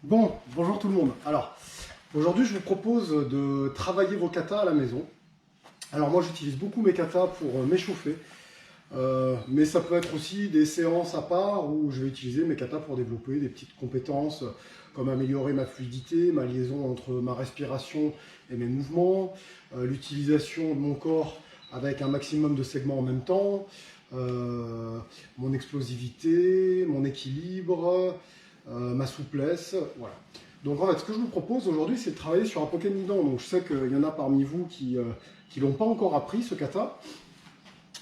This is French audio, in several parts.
Bon, bonjour tout le monde. Alors, aujourd'hui, je vous propose de travailler vos katas à la maison. Alors moi, j'utilise beaucoup mes katas pour m'échauffer, mais ça peut être aussi des séances à part où je vais utiliser mes katas pour développer des petites compétences comme améliorer ma fluidité, ma liaison entre ma respiration et mes mouvements, l'utilisation de mon corps avec un maximum de segments en même temps, mon explosivité, mon équilibre, ma souplesse, voilà. Donc en fait, ce que je vous propose aujourd'hui, c'est de travailler sur un Poken Nidan. Donc je sais qu'il y en a parmi vous qui l'ont pas encore appris, ce kata.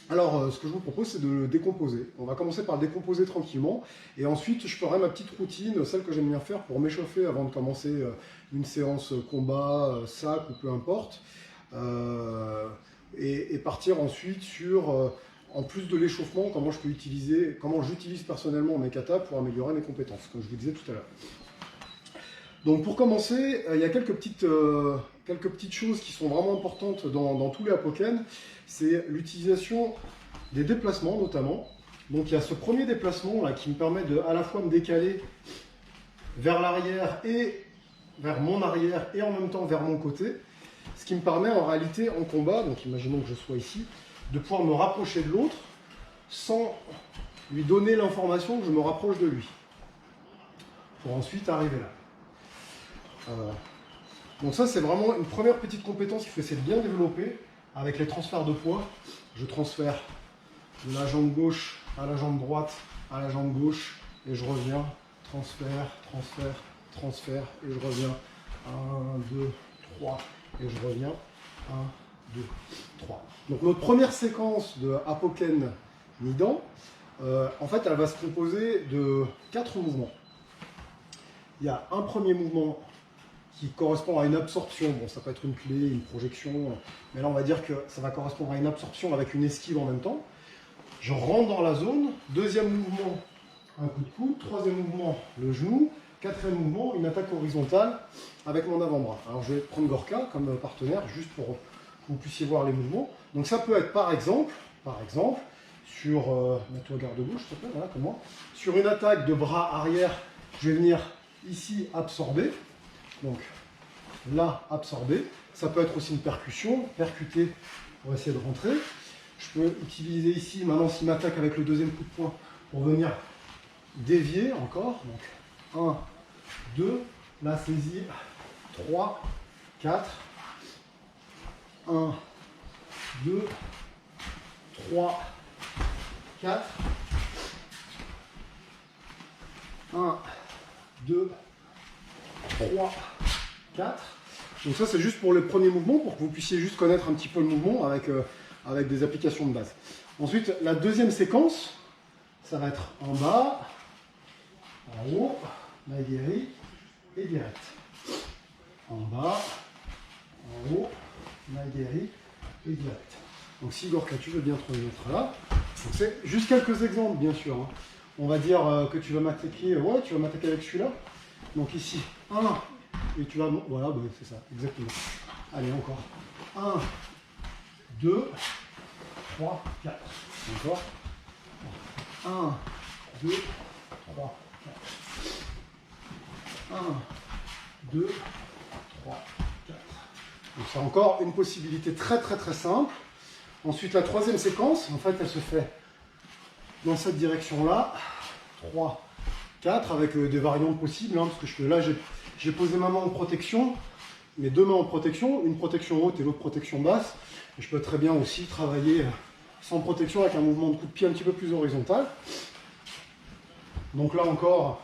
Alors, ce que je vous propose, c'est de le décomposer. On va commencer par le décomposer tranquillement, et ensuite, je ferai ma petite routine, celle que j'aime bien faire pour m'échauffer avant de commencer une séance combat, sac ou peu importe, et partir ensuite sur, en plus de l'échauffement, comment j'utilise personnellement mes katas pour améliorer mes compétences, comme je vous disais tout à l'heure. Donc pour commencer, il y a quelques petites choses qui sont vraiment importantes dans tous les Hapoken. C'est l'utilisation des déplacements notamment. Donc il y a ce premier déplacement là qui me permet de à la fois me décaler vers l'arrière et vers mon arrière et en même temps vers mon côté. Ce qui me permet en réalité en combat, donc imaginons que je sois ici, de pouvoir me rapprocher de l'autre sans lui donner l'information que je me rapproche de lui. Pour ensuite arriver là. Donc ça, c'est vraiment une première petite compétence qu'il faut essayer de bien développer avec les transferts de poids. Je transfère de la jambe gauche à la jambe droite, à la jambe gauche, et je reviens, transfert, transfert, transfert, et je reviens, 1, 2, 3, et je reviens, 1, 2, 3. Donc notre première séquence de Hapoken Nidan, en fait, elle va se composer de 4 mouvements. Il y a un premier mouvement qui correspond à une absorption. Bon, ça peut être une clé, une projection, mais là on va dire que ça va correspondre à une absorption avec une esquive en même temps. Je rentre dans la zone. Deuxième mouvement, un coup de coude. Troisième mouvement, le genou. Quatrième mouvement, une attaque horizontale avec mon avant-bras. Alors je vais prendre Gorka comme partenaire, juste pour que vous puissiez voir les mouvements. Donc ça peut être par exemple sur, mets-toi garde-gauche, s'il te plaît, voilà, comme moi. Sur une attaque de bras arrière, je vais venir ici absorber. Donc là, absorber. Ça peut être aussi une percussion, percuter pour essayer de rentrer. Je peux utiliser ici, maintenant s'il m'attaque avec le deuxième coup de poing, pour venir dévier encore. Donc 1, 2, la saisie, 3, 4, 1, 2, 3, 4, 1, 2, 3, 4. Donc ça c'est juste pour le premier mouvement, pour que vous puissiez juste connaître un petit peu le mouvement avec des applications de base. Ensuite, la deuxième séquence, ça va être en bas, en haut, Naegiri et direct. En bas, en haut, Naegiri et direct. Donc si Gorka, tu veux bien te remettre là. C'est juste quelques exemples bien sûr. Hein. On va dire que tu vas m'attaquer, ouais, tu vas m'attaquer avec celui-là. Donc ici, 1, et tu vas... Voilà, ben c'est ça, exactement. Allez, encore. 1, 2, 3, 4. Encore. 1, 2, 3, 4. 1, 2, 3, 4. Donc c'est encore une possibilité très simple. Ensuite, la troisième séquence, en fait, elle se fait dans cette direction-là. 3, 4, avec des variantes possibles, hein, parce que là, j'ai posé ma main en protection, mes deux mains en protection, une protection haute et l'autre protection basse. Et je peux très bien aussi travailler sans protection avec un mouvement de coup de pied un petit peu plus horizontal. Donc là encore,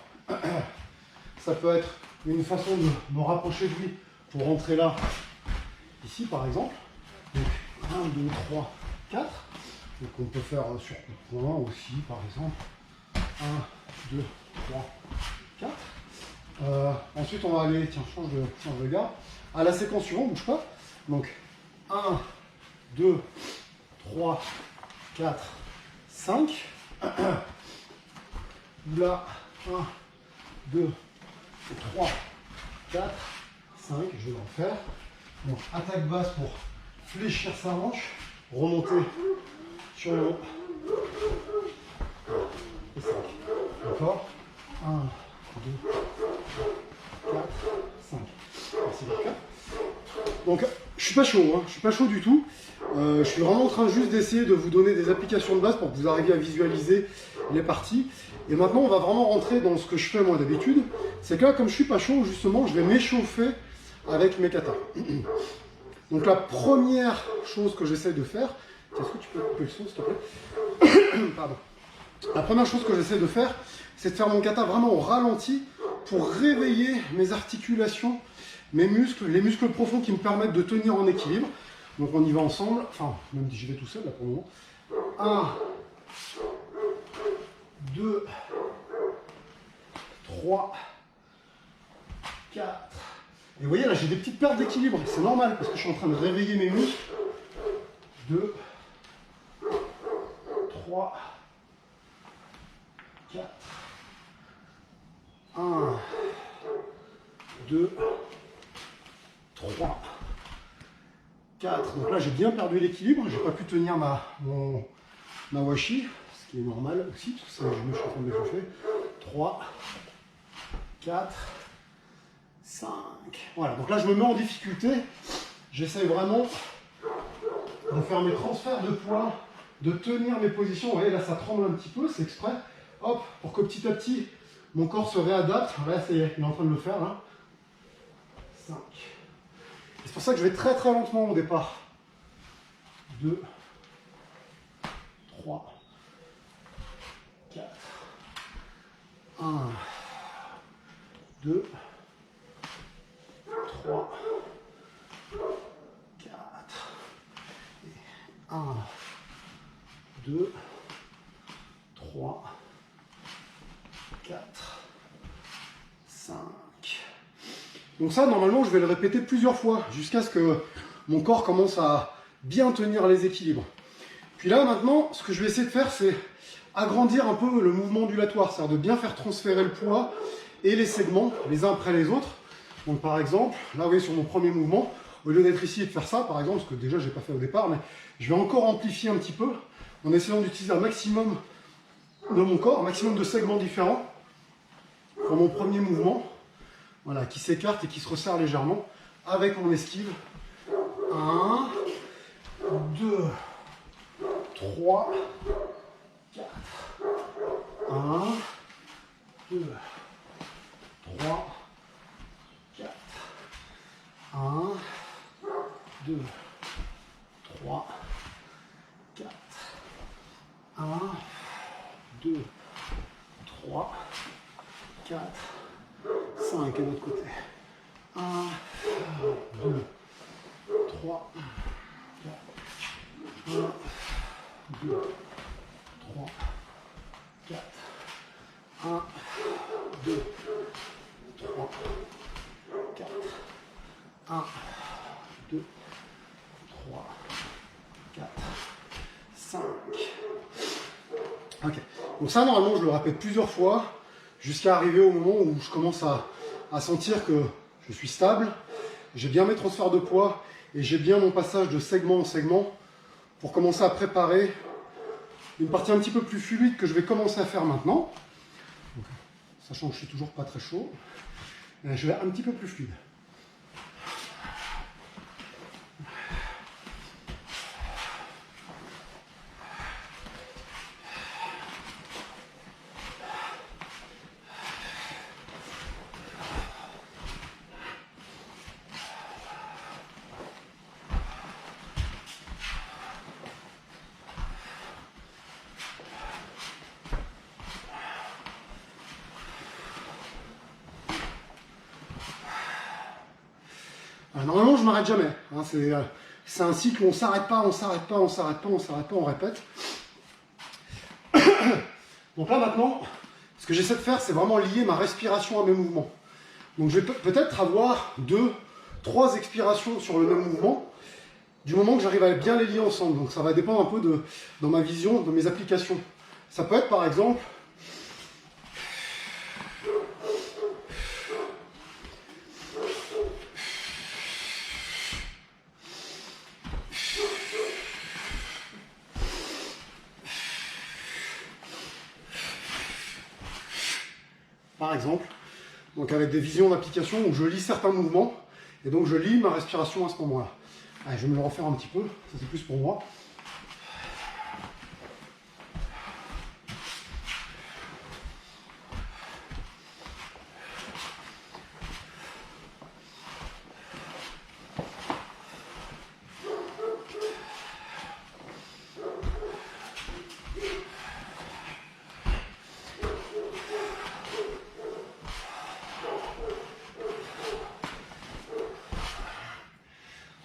ça peut être une façon de me rapprocher de lui pour rentrer là, ici par exemple. Donc 1, 2, 3, 4. Donc on peut faire sur coup de poing aussi par exemple. 1, 2, 3, 4. Ensuite, on va aller, tiens, change de garde. À la séquence suivante, bouge pas. Donc, 1, 2, 3, 4, 5. Là, 1, 2, 3, 4, 5. Je vais en faire. Donc, attaque basse pour fléchir sa hanche, remonter sur le haut. Et 5. D'accord. 1, 2, Donc je suis pas chaud, hein, je suis pas chaud du tout. Je suis vraiment en train juste d'essayer de vous donner des applications de base pour que vous arriviez à visualiser les parties. Et maintenant on va vraiment rentrer dans ce que je fais moi d'habitude. C'est que là, comme je suis pas chaud, justement, je vais m'échauffer avec mes katas. Donc la première chose que j'essaie de faire, est-ce que tu peux couper le son s'il te plaît? Pardon. La première chose que j'essaie de faire, c'est de faire mon kata vraiment au ralenti pour réveiller mes articulations, mes muscles, les muscles profonds qui me permettent de tenir en équilibre. Donc on y va ensemble, enfin même si j'y vais tout seul là pour le moment. 1, 2, 3, 4. Et vous voyez là j'ai des petites pertes d'équilibre, c'est normal parce que je suis en train de réveiller mes muscles. 2, 3, 4, 1, 2, 3, 4. Donc là j'ai bien perdu l'équilibre, j'ai pas pu tenir ma washi, ce qui est normal aussi, parce que ça, je me suis en train de m'échauffer. 3, 4, 5. Voilà, donc là je me mets en difficulté. J'essaie vraiment de faire mes transferts de poids, de tenir mes positions. Vous voyez là ça tremble un petit peu, c'est exprès. Hop, pour que petit à petit mon corps se réadapte. Là ça y est, il est en train de le faire là. 5. C'est pour ça que je vais très très lentement au départ. 2, 3, 4, 1, 2, 3, 4, 1, 2, 3, 4, 5. Donc ça, normalement, je vais le répéter plusieurs fois jusqu'à ce que mon corps commence à bien tenir les équilibres. Puis là, maintenant, ce que je vais essayer de faire, c'est agrandir un peu le mouvement ondulatoire, c'est-à-dire de bien faire transférer le poids et les segments les uns après les autres. Donc par exemple, là, vous voyez, sur mon premier mouvement, au lieu d'être ici et de faire ça, par exemple, ce que déjà, je n'ai pas fait au départ, mais je vais encore amplifier un petit peu en essayant d'utiliser un maximum de mon corps, un maximum de segments différents pour mon premier mouvement. Voilà, qui s'écarte et qui se resserre légèrement avec mon esquive. 1, 2, 3, 4. 1, 2, 3, 4. 1, 2, 3, 4. 1, 2, 3, 4. 5 et de l'autre côté. 1, 2, 3, 4. 1, 2, 3, 4. 1, 2, 3, 4. 1, 2, 3, 4, 5. Ok. Donc ça, normalement, je le répète plusieurs fois jusqu'à arriver au moment où je commence à sentir que je suis stable, j'ai bien mes transferts de poids et j'ai bien mon passage de segment en segment pour commencer à préparer une partie un petit peu plus fluide que je vais commencer à faire maintenant. Donc, sachant que je suis toujours pas très chaud, je vais un petit peu plus fluide. Normalement, je ne m'arrête jamais. Hein, c'est un cycle où on ne s'arrête pas, on s'arrête pas, on s'arrête pas, on s'arrête pas, on répète. Donc là, maintenant, ce que j'essaie de faire, c'est vraiment lier ma respiration à mes mouvements. Donc je vais peut-être avoir 2, 3 expirations sur le même mouvement, du moment que j'arrive à bien les lier ensemble. Donc ça va dépendre un peu dans ma vision, de mes applications. Ça peut être par exemple... Par exemple, donc avec des visions d'application où je lis certains mouvements Et donc je lis ma respiration à ce moment-là. Allez, je vais me le refaire un petit peu, ça c'est plus pour moi.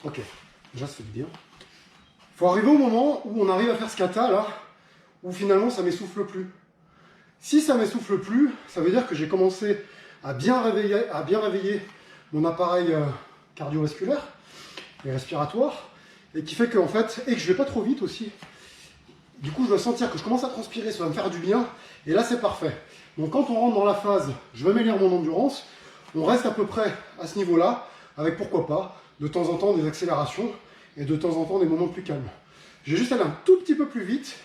Ok, déjà ça fait du bien. Il faut arriver au moment où on arrive à faire ce kata là, où finalement ça m'essouffle plus. Si ça m'essouffle plus, ça veut dire que j'ai commencé à bien réveiller mon appareil cardiovasculaire et respiratoire, et qui fait que en fait, et que je vais pas trop vite aussi. Du coup, je dois sentir que je commence à transpirer, ça va me faire du bien, et là c'est parfait. Donc quand on rentre dans la phase, je vais améliorer mon endurance, on reste à peu près à ce niveau-là, avec pourquoi pas, de temps en temps des accélérations, et de temps en temps des moments plus calmes. Je vais juste aller un tout petit peu plus vite,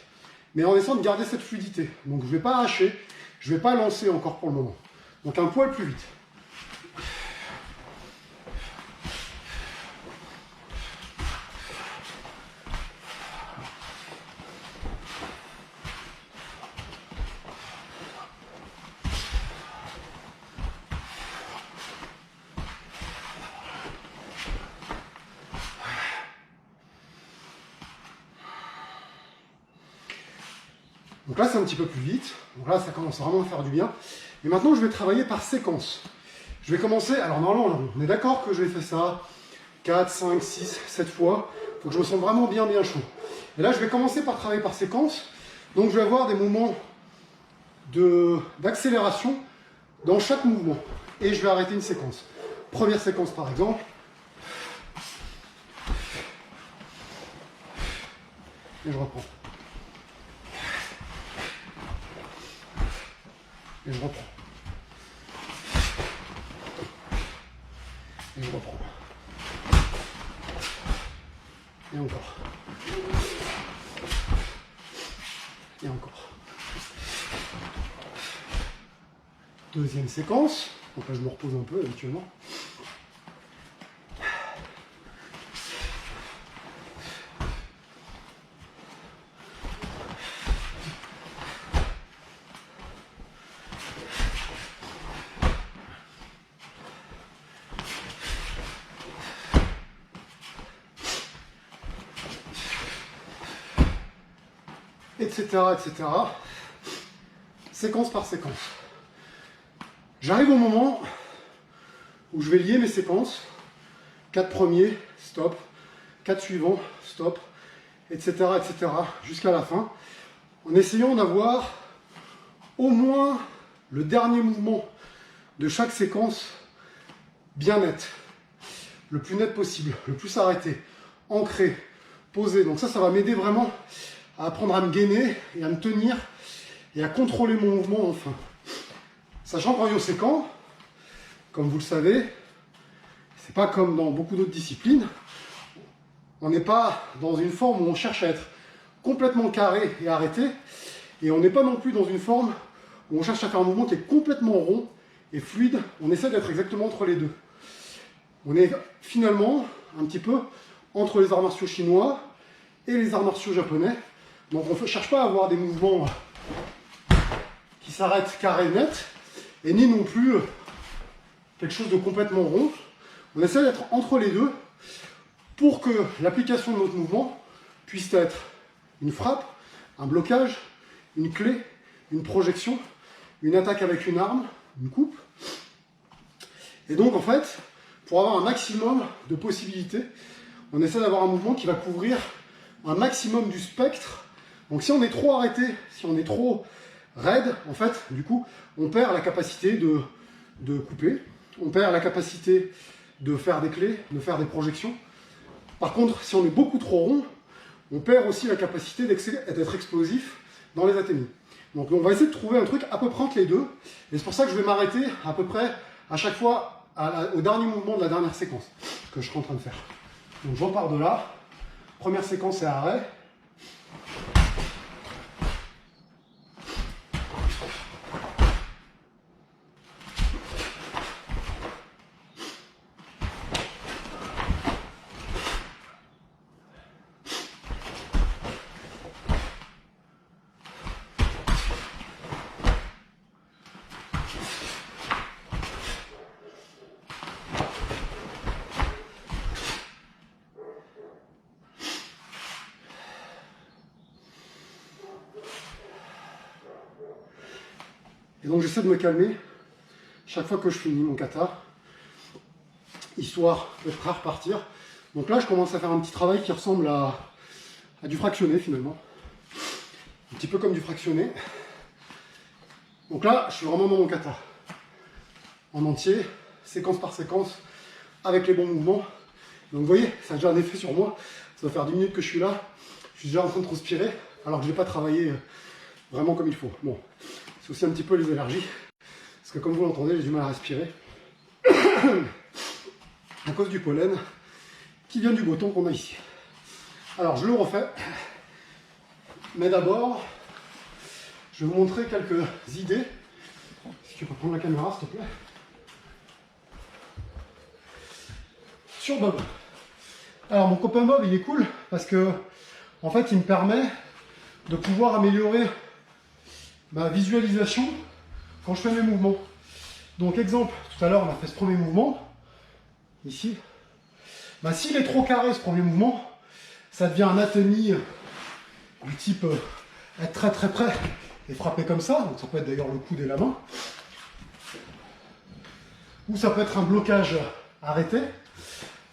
mais en essayant de garder cette fluidité. Donc je ne vais pas hacher, je ne vais pas lancer encore pour le moment. Donc un poil plus vite. Donc là, c'est un petit peu plus vite. Donc là, ça commence vraiment à faire du bien. Et maintenant, je vais travailler par séquence. Je vais commencer... Alors normalement, on est d'accord que je vais faire ça 4, 5, 6, 7 fois. Il faut que je me sente vraiment bien chaud. Et là, je vais commencer par travailler par séquence. Donc je vais avoir des moments d'accélération dans chaque mouvement. Et je vais arrêter une séquence. Première séquence, par exemple. Et je reprends. Et je reprends. Et je reprends. Et encore. Et encore. Deuxième séquence. Donc là, je me repose un peu habituellement. Etc., etc. Séquence par séquence. J'arrive au moment où je vais lier mes séquences. 4 premiers, stop. 4 suivants, stop. Etc., etc. jusqu'à la fin. En essayant d'avoir au moins le dernier mouvement de chaque séquence bien net. Le plus net possible, le plus arrêté, ancré, posé. Donc ça va m'aider vraiment à apprendre à me gainer et à me tenir et à contrôler mon mouvement enfin. Sachant qu'en Ryosekan, comme vous le savez, c'est pas comme dans beaucoup d'autres disciplines, on n'est pas dans une forme où on cherche à être complètement carré et arrêté, et on n'est pas non plus dans une forme où on cherche à faire un mouvement qui est complètement rond et fluide. On essaie d'être exactement entre les deux. On est finalement un petit peu entre les arts martiaux chinois et les arts martiaux japonais. Donc on ne cherche pas à avoir des mouvements qui s'arrêtent carré net, et ni non plus quelque chose de complètement rond. On essaie d'être entre les deux pour que l'application de notre mouvement puisse être une frappe, un blocage, une clé, une projection, une attaque avec une arme, une coupe. Et donc en fait, pour avoir un maximum de possibilités, on essaie d'avoir un mouvement qui va couvrir un maximum du spectre. Donc si on est trop arrêté, si on est trop raide, en fait, du coup, on perd la capacité de couper, on perd la capacité de faire des clés, de faire des projections. Par contre, si on est beaucoup trop rond, on perd aussi la capacité d'être explosif dans les atténues. Donc on va essayer de trouver un truc à peu près entre les deux, et c'est pour ça que je vais m'arrêter à peu près à chaque fois au dernier mouvement de la dernière séquence que je suis en train de faire. Donc je repars de là, première séquence c'est arrêt. Et donc j'essaie de me calmer chaque fois que je finis mon kata, histoire d'être prêt à repartir. Donc là, je commence à faire un petit travail qui ressemble à du fractionné finalement. Un petit peu comme du fractionné. Donc là, je suis vraiment dans mon kata. En entier, séquence par séquence, avec les bons mouvements. Donc vous voyez, ça a déjà un effet sur moi. Ça doit faire 10 minutes que je suis là. Je suis déjà en train de transpirer, alors que je n'ai pas travaillé vraiment comme il faut. Bon, c'est aussi un petit peu les allergies. Parce que comme vous l'entendez, j'ai du mal à respirer. À cause du pollen qui vient du beau temps qu'on a ici. Alors je le refais. Mais d'abord, je vais vous montrer quelques idées. Si tu peux prendre la caméra, s'il te plaît. Sur Bob. Alors mon copain Bob, il est cool parce que en fait, il me permet de pouvoir améliorer ma visualisation quand je fais mes mouvements. Donc exemple, tout à l'heure, on a fait ce premier mouvement. Ici. Bah, s'il est trop carré, ce premier mouvement, ça devient un athénie du type être très très près et frapper comme ça. Donc ça peut être d'ailleurs le coude et la main. Ou ça peut être un blocage arrêté.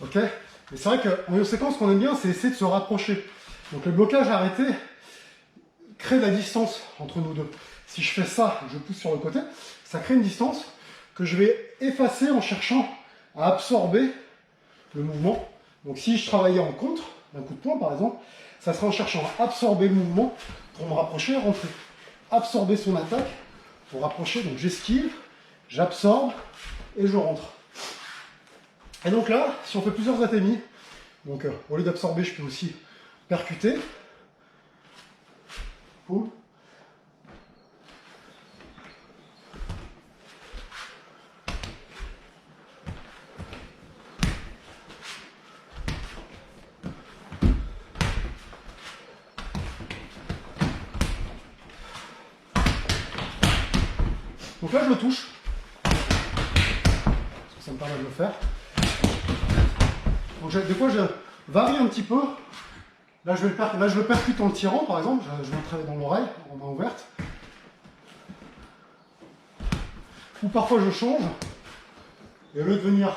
Ok. Mais c'est vrai qu'en séquence, ce qu'on aime bien, c'est essayer de se rapprocher. Donc le blocage arrêté crée de la distance entre nous deux. Si je fais ça, je pousse sur le côté, ça crée une distance que je vais effacer en cherchant à absorber le mouvement. Donc si je travaillais en contre, d'un coup de poing par exemple, ça serait en cherchant à absorber le mouvement pour me rapprocher et rentrer. Absorber son attaque pour rapprocher, donc j'esquive, j'absorbe et je rentre. Et donc là, si on fait plusieurs athénies, donc au lieu d'absorber, je peux aussi percuter. Pull. Donc là, je le touche, parce que ça me permet de le faire. Donc des fois, je varie un petit peu. Là, je le percute en le tirant, par exemple. Je vais le travailler dans l'oreille, en main ouverte. Ou parfois, je change. Et au lieu de venir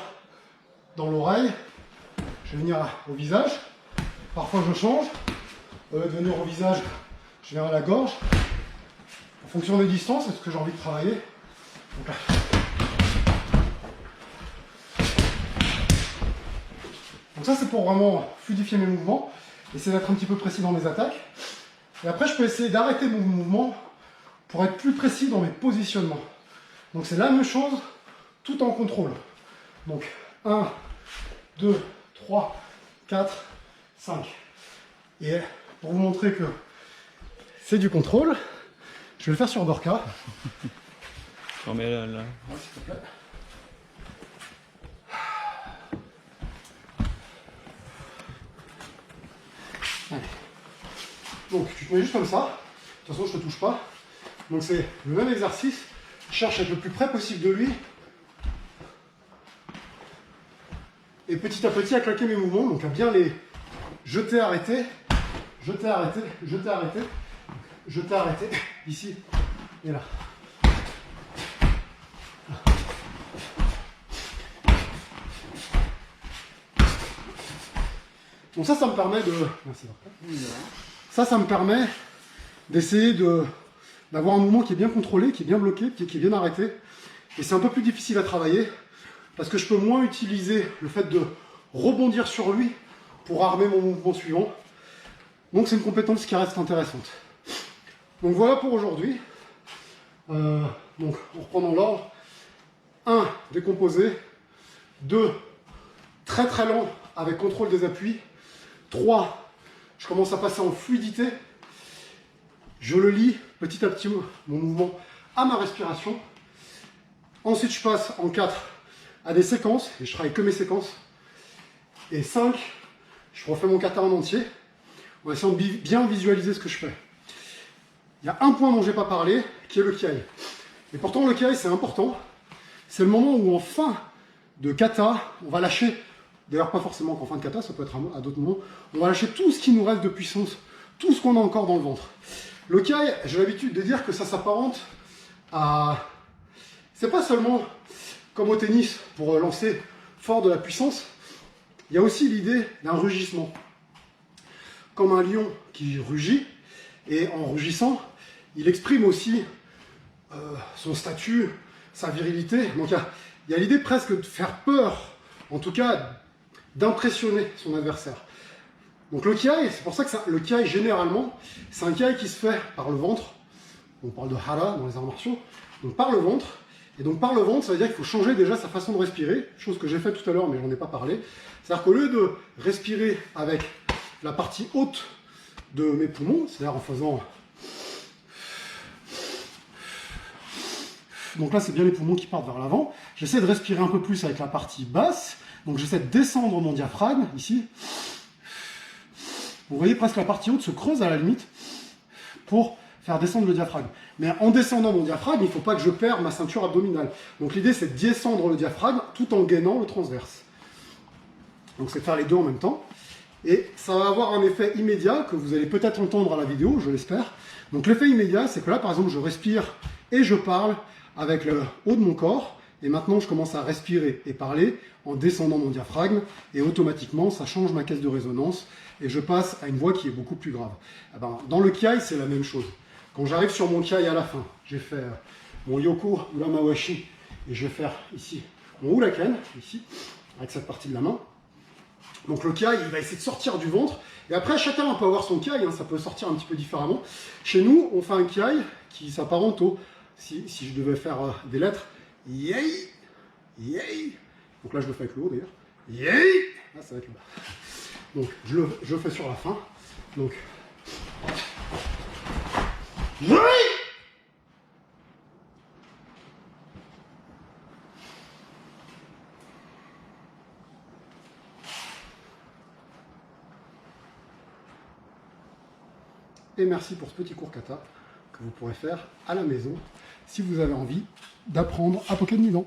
dans l'oreille, je vais venir au visage. Parfois, je change. Au lieu de venir au visage, je viens à la gorge. En fonction des distances, est-ce que j'ai envie de travailler. Donc là. Donc ça, c'est pour vraiment fluidifier mes mouvements, essayer d'être un petit peu précis dans mes attaques. Et après, je peux essayer d'arrêter mon mouvement pour être plus précis dans mes positionnements. Donc c'est la même chose, tout en contrôle. Donc 1, 2, 3, 4, 5. Et pour vous montrer que c'est du contrôle, je vais le faire sur Dorka. Non mais là. Ouais, s'il te plaît. Allez. Donc tu te mets juste comme ça. De toute façon, je ne te touche pas. Donc c'est le même exercice. Je cherche à être le plus près possible de lui. Et petit à petit à claquer mes mouvements. Donc à bien les jeter, arrêter, jeter, arrêter, jeter, arrêter, jeter, arrêter. Ici et là. Donc ça me permet de... Merci. Ça me permet d'essayer d'avoir un mouvement qui est bien contrôlé, qui est bien bloqué, qui est bien arrêté. Et c'est un peu plus difficile à travailler, parce que je peux moins utiliser le fait de rebondir sur lui pour armer mon mouvement suivant. Donc c'est une compétence qui reste intéressante. Donc voilà pour aujourd'hui. Donc on reprend dans l'ordre. 1. Décomposé. 2. Très très lent avec contrôle des appuis. 3. Je commence à passer en fluidité. Je le lie petit à petit mon mouvement à ma respiration. Ensuite je passe en 4 à des séquences et je travaille que mes séquences. Et 5. Je refais mon kata en entier. On va essayer de bien visualiser ce que je fais. Il y a un point dont je n'ai pas parlé, qui est le kiai. Et pourtant le kiai c'est important. C'est le moment où en fin de kata, on va lâcher, d'ailleurs pas forcément qu'en fin de kata, ça peut être à d'autres moments, on va lâcher tout ce qui nous reste de puissance, tout ce qu'on a encore dans le ventre. Le kiai, j'ai l'habitude de dire que ça s'apparente C'est pas seulement comme au tennis pour lancer fort de la puissance, il y a aussi l'idée d'un rugissement. Comme un lion qui rugit, et en rugissant, il exprime aussi son statut, sa virilité. Donc il y a l'idée presque de faire peur, en tout cas d'impressionner son adversaire. Donc le kiai, c'est pour ça que le kiai généralement, c'est un kiai qui se fait par le ventre. On parle de hara dans les arts martiaux, donc par le ventre. Et donc par le ventre, ça veut dire qu'il faut changer déjà sa façon de respirer, chose que j'ai fait tout à l'heure mais j'en ai pas parlé. C'est-à-dire qu'au lieu de respirer avec la partie haute de mes poumons, c'est-à-dire en faisant... Donc là c'est bien les poumons qui partent vers l'avant. J'essaie de respirer un peu plus avec la partie basse. Donc j'essaie de descendre mon diaphragme, ici. Vous voyez presque la partie haute se creuse à la limite pour faire descendre le diaphragme. Mais en descendant mon diaphragme, il ne faut pas que je perde ma ceinture abdominale. Donc l'idée c'est de descendre le diaphragme tout en gainant le transverse. Donc c'est de faire les deux en même temps. Et ça va avoir un effet immédiat que vous allez peut-être entendre à la vidéo, je l'espère. Donc l'effet immédiat, c'est que là par exemple je respire et je parle avec le haut de mon corps. Et maintenant, je commence à respirer et parler en descendant mon diaphragme. Et automatiquement, ça change ma caisse de résonance. Et je passe à une voix qui est beaucoup plus grave. Eh ben, dans le kiai, c'est la même chose. Quand j'arrive sur mon kiai à la fin, j'ai fait mon yoko ulamawashi. Et je vais faire ici mon ulaken, ici, avec cette partie de la main. Donc le kiai, il va essayer de sortir du ventre. Et après, chacun peut avoir son kiai. Hein, ça peut sortir un petit peu différemment. Chez nous, on fait un kiai qui s'apparente au... Si je devais faire des lettres, yay, yay. Donc là, je le fais avec le haut d'ailleurs. Yay. Là, ça va être le bas. Donc, je le fais sur la fin. Donc, yay. Et merci pour ce petit cours kata que vous pourrez faire à la maison si vous avez envie d'apprendre à Poké de Milan.